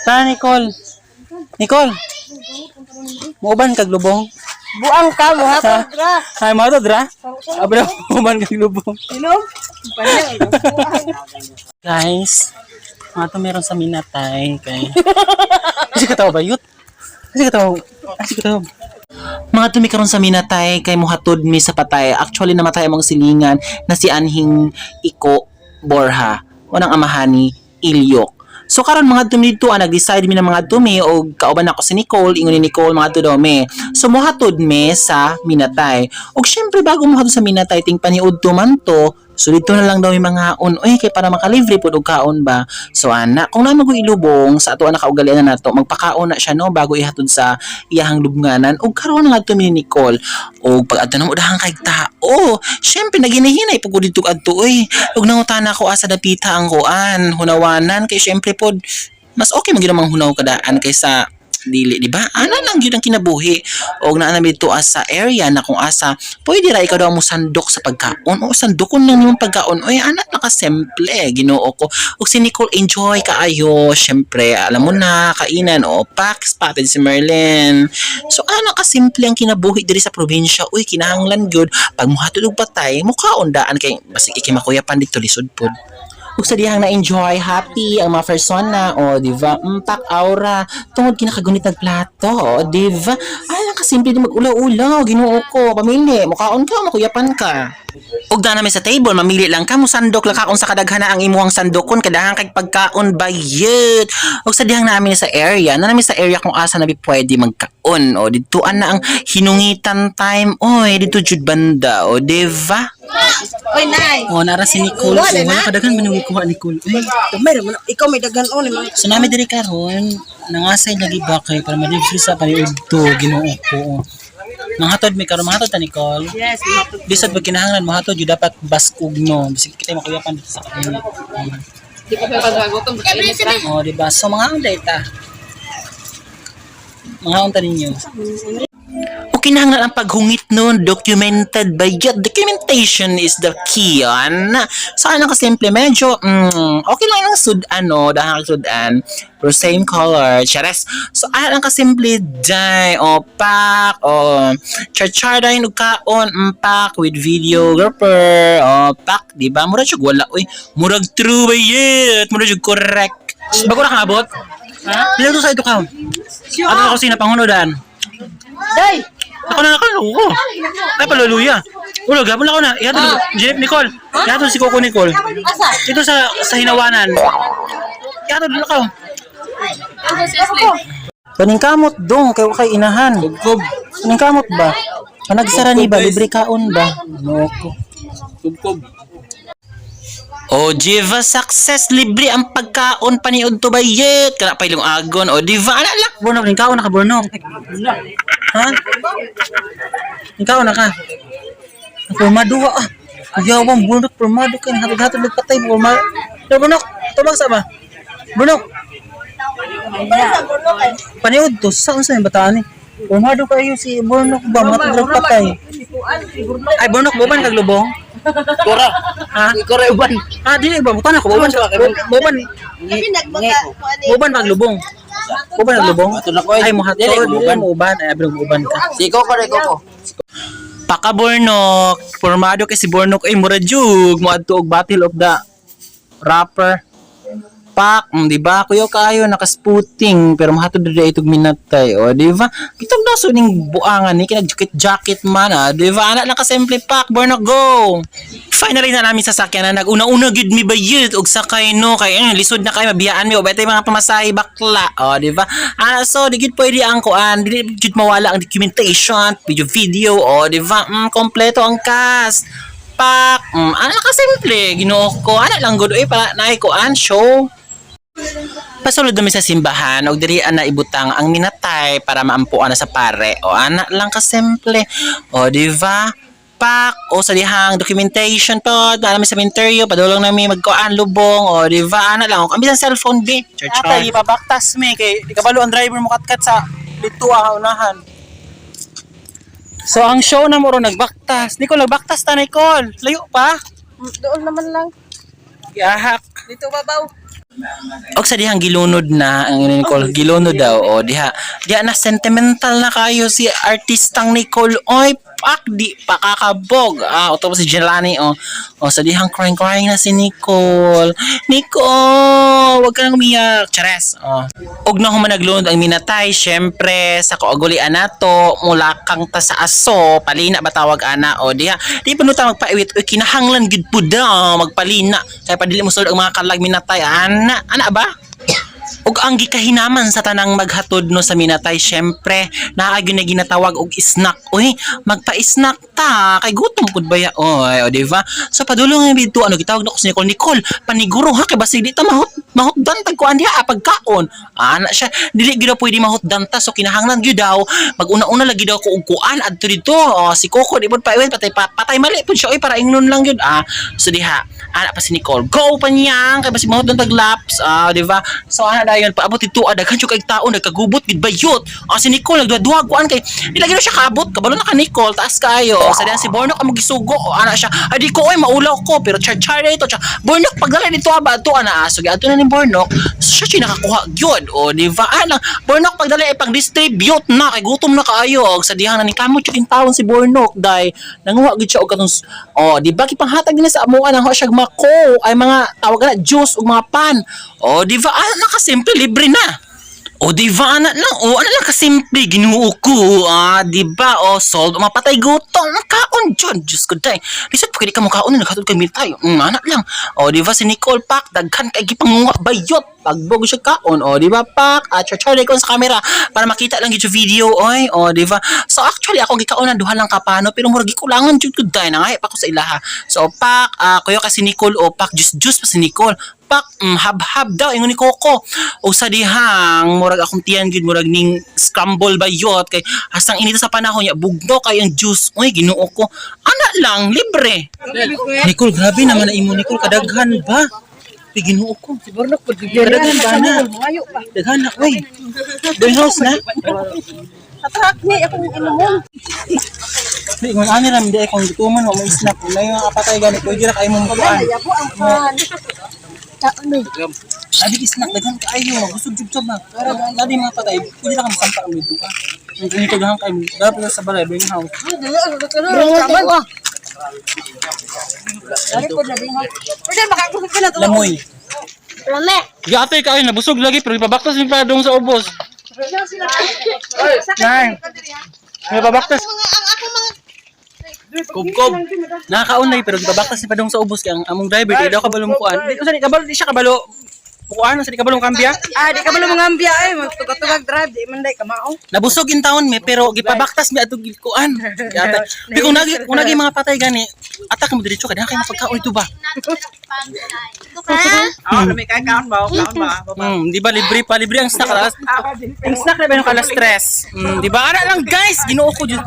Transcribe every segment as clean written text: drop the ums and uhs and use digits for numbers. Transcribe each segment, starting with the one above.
Ta, Nicole. Nicole. Muuban kag lubong. Buang ka mo ha, dra. Ay, mo dra. Abra muuban kag lubong. Sino? Guys, mga to meron sa Minatay kay. Kasi kataw ba yut? Kasi kataw. Mga tumi karon sa Minatay kay muhatod mi sa patay. Actually namatay among silingan na si Anhing Iko Borja. Unang amahan ni Ilyok. So karon mga tumi dito nag-decide mi na mga tumi og kauban ako si Nicole, ingon ni Nicole mga tudome. So muhatod mi sa Minatay. Og syempre bago muhatod sa Minatay ting paniud man to, so dito na lang daw yung mga haon. Oy, kay para makalibre po og kaon ba. So ana, kung na ilubong sa ato na kaugalian na nato, magpakaon na siya no bago ihatod sa iyahang lubnganan. Og karon nga to ni Nicole. Og pag adto na mo dahang kay tao, syempre naginahinay pag dito adto oy. Og nangutana ko asa dapita ang kuan, hunawanan kay syempre pod mas okay man gyud ang hunaw kadaan kaysa dili, di ba? Ana lang yun ang kinabuhi. O naanami dito sa area na kung asa, pwede ra ikaw daw mo sandok sa pagkaon. O sandokon lang yung pagkaon. Oy, anak nakasemple, ginoo ko. O si Nicole, enjoy kaayo. Syempre, alam mo na, kainan. O, pack, spotted si Merlin. So, anak kasimple ang kinabuhi diri sa probinsya. Uy, kinahanglan yun. Pag muhatod og patay, mukhaon daan kay, basig ikimakuyapan dito lisod pod. Ug sa dihang na-enjoy, happy ang mga persona, o, di ba? Tak aura, tungod kinakagunit ng plato, o, di ba? Ay, ang kasimple din mag-ulaw-ulaw, ginoo ko, pamili, mukhaon ka, makuyapan ka. Ug na namin sa table, mamili lang ka, musandok lang ka kung sa kadaghana ang imuhang sandokon, kadahan kay pagkaon bayet. Ug sa dihang namin sa area, na namin sa area kung asa nabi pwede magkaon, o, dituan na ang hinungitan time, oy, dito jud banda, o, di ba? Oy, nay. O, nara si Nicole. Wala So, na? wala kadaghan man yung kuha Nicole. Ay, Mayroon ikaw may dagan on man. so namin diri karon nangasay lagi ba kay para ma-deliver sa paniud to ginoo ko. Mahatod mi karon mahatod ta Nicole. Yes, Bisod pag kinahanglan mahatod yung dapat baskog no. Bisig kita makuyapan dito sa kanila. di ko pa pagagutong sa init ra. O di ba? So mga unday ta. Mga unta ninyo. O kinahanglan ang paghungit nun, documented by yet. Documentation is the key, yan. So, ano ka simple, medyo, okay lang yung sudan, no? Dahil sudan, pero same color, chares. So, ano ka simple, day, o, pack, o, char-char dahil kaon, pack with videographer, o, pack, di ba? Murag siya wala, uy, murag true ba yet? Murag siya correct. Bago na kang abot? Ha? Dito sa ito ka. Ato na kusina, pangunodan. Day. Ako na nakaluko. Ay, paluluya. Ulo, gabon ako na. Ihatod, Jeep, Nicole. Ihatod si Coco Nicole. Asa? Ito sa hinawanan. Ihatod, ulo ka. Kaning kamot dong, kay inahan. Kubkob. Kaning kamot ba? Nagsara ni ba? Libre kaon ba? Noko. Kubkob. O, Jiva, success, libre ang pagkaon, paniod to bayet. Kana pa ilong agon. O, Diva, alak. Burnok, ning kaon nakaburnok. Ha? Ning kaon na ka. Formado ah. Yawang burnok, formado ka. Hatod-hatod nagpatay, formado. Burnok, tubag sa ba? Burnok. Paniod to, saan sa yung bataan eh? Formado kayo si Burnok ba? Matod nagpatay. Ay, Burnok, buban kag lubong? Kora. Ha? Kora uban. Ah, dili ba butan ako buban. Buban. Buban paglubong. Buban paglubong. Ay mo hatod buban mo uban ay abro mo uban ka. Si Coco re Coco. Paka Burnok, formado kay si Burnok ay mura jug mo adto og Battle of the Rapper. Pak, di ba? Kuyo kayo nakasputing pero mahatod diri itog minatay. O, di ba? Kitog daso ning buangan ni kinag jacket man, di ba? Ana lang ka simple pak, Burnok go. Finally na namin sasakyan na nag-una-una gid mi bayad og sakay no kay lisod na kay mabiyaan mi o betay mga pamasahe bakla. O, di ba? So di gid pwede ang kuan, di gid mawala ang documentation, video, o, di ba? Kompleto ang cast. Pak, ana ka simple, Ginoo ko. Ana lang gud para naay kuan show. Pasulod dumi sa simbahan og diri ana ibutang ang minatay para maampuan na sa pare. O ana lang ka simple. O di ba? Pak o sa dihang documentation to, namin sa cemetery, padulong namin magkuan lubong o di ba ana lang. Ambi sa cellphone bi. Atay ibabaktas mi kay di kabalo ang driver mo katkat sa dito unahan. So ang show na mo ro nagbaktas. Nicole nagbaktas ta Nicole. Layo pa. Doon naman lang. Yahak. Dito babaw. Og sa dihang gilunod na ang Nicole gilunod daw o diha na sentimental na kayo si artistang Nicole oy pak di pakakabog o tapos si Jelani o sa dihang crying na si Nicole wag ka nang umiyak chares og na human naglunod ang minatay syempre sa kaugulian nato mula kang ta sa aso palina ba tawag ana o diha di pa nuta magpaiwit oy kinahanglan gid pud daw magpalina kay padili mo sulod ang mga kalag minatay ana ba ug ang gikahinaman sa tanang maghatod no sa minatay syempre naa gyud na ginatawag og snack oy magpa-snack ta kay gutom pud baya oy o di ba so padulong nga bidto ano gitawag nako si Nicole paniguro ha kay basig di ta mahutdan tag kuan diha pagkaon ana siya dili gyud pwede mahutdan ta so kinahanglan gyud daw mag-una-una lagi daw ko og kuan adto dito si Coco di pud paiwit patay mali pud siya oy para ingnon lang gyud so diha ana pa si Nicole go pa niyang kay basig mahutdan tag laps di ba so ana dayon paabot dito daghan jud kay tao nagkagubot gid bayot si Nicole nagduwa kuan kay dili gyud siya kaabot kabalo na ka Nicole taas kayo sa diyan si Bornok ang magisugo ana siya ay di ko oy maulaw ko pero char dito siya Bornok pagdala dito ba to ana so adto na ni Bornok siya nakakuha gyud di ba ana Bornok pagdala ay pag-distribute na kay gutom na kaayo sa dihang na ni kamot yung taon si Bornok dai nanguha gid siya og katong di ba kipanghatag na sa amuan ang siya mako ay mga tawag na juice ug mga pan di ba nakasimple libre na di ba ana lang ano lang kasimple Ginoo ko di ba solve mapatay gutom kaon John Diyos ko day lisod pwede ka mo kaon na naghatod kami tayo ana lang di ba si Nicole pak daghan kay gipangunga bayot pagbog siya kaon di ba pak char ko sa camera para makita lang gyud video di ba so actually ako gikaon na duha lang kapano pero murag gikulangan jud ko day nangay pa ko sa ilaha so pak kuyo ka si Nicole pak juice pa si Nicole pak hab daw ingon ni Coco o sa dihang murag akong tiyan gid murag ning scramble bayot kay asang inita sa panahon niya bugno kay ang juice Ginoo ko ana lang libre Nicole grabe naman na imo Nicole kadaghan ba Ginoo ko Si Bornok pud kadaghan ba na Mayo pa. daghan na doing house na Atrak ni akong inomon. di ngon ani ram di akong gituman mo snap na yung apatay gani ko dira kay mo kuan Yabo ang pan. Adi snack daghan kaayo busog jud ba dadi mga patay pwede ra ka masampa ang dito ka hindi ko dahang kay dapat sa balay bring house Dari ko na din ha. Pwede makakusog ka na to. lamoy Lame. gatoy kaayo nabusog lagi pero ipabaktas ni padong sa ubos nay ipabaktas Kob. Nakakaunay pero gibabaktas ni padong sa ubos kay ang among driver di daw kabalo mo kuan. Di ko sa kabalo di siya kabalo. Kuan sa di kabalo kambya. Di ka balo mangambia magtugatugag drive di man day kamao. Nabusog in taon me pero gipabaktas mi adto kuan. Di kung nagi mga patay gani atak mo diretso kada kay mapagkaon ito ba. May kaon ba? Di ba libre ang snack alas. Ang snack na ba yung kalas stress. Di ba ana lang guys, Ginoo ko Diyos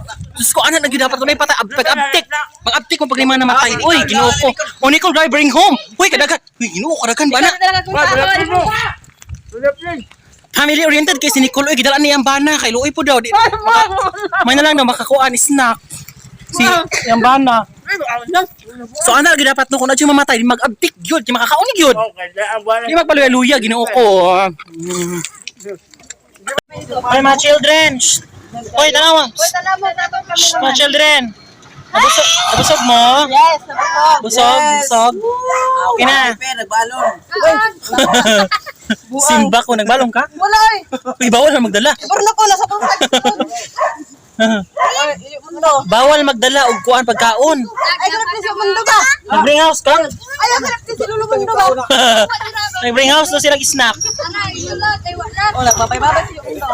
ko ana lagi dapat may patay pag-uptick. Mag-uptick mo pag lima na matay. Uy, Ginoo ko. Nicole drive bring home. Uy, kadagan. Uy, Ginoo ko kadagan ba na? Family oriented kay si Nicole oy gidalaan niya ang bana kay luoy po daw di. May na lang daw makakuan ni snack. Si yang bana. So ana lagi dapat no kun adyo mamatay di mag-uptick gyud di makakaon gyud. Di magpaluya-luya Ginoo ko. Ay mga children. Oy, tanawa. Mga children. Nabusog mo? Yes, Busog. Okay na. Nagbalong. Simba ko, nagbalong ka? Wala ay. Uy, bawal na magdala. Bornok ko nasa pangkat. Bawal magdala og kuan pagkaon. Ay, grabe sa mundo ba? Nag-bring house ka? Ay, grabe sa lulumundo ba? Nag-bring house no sila snack. Wala, babay-babay sa mundo.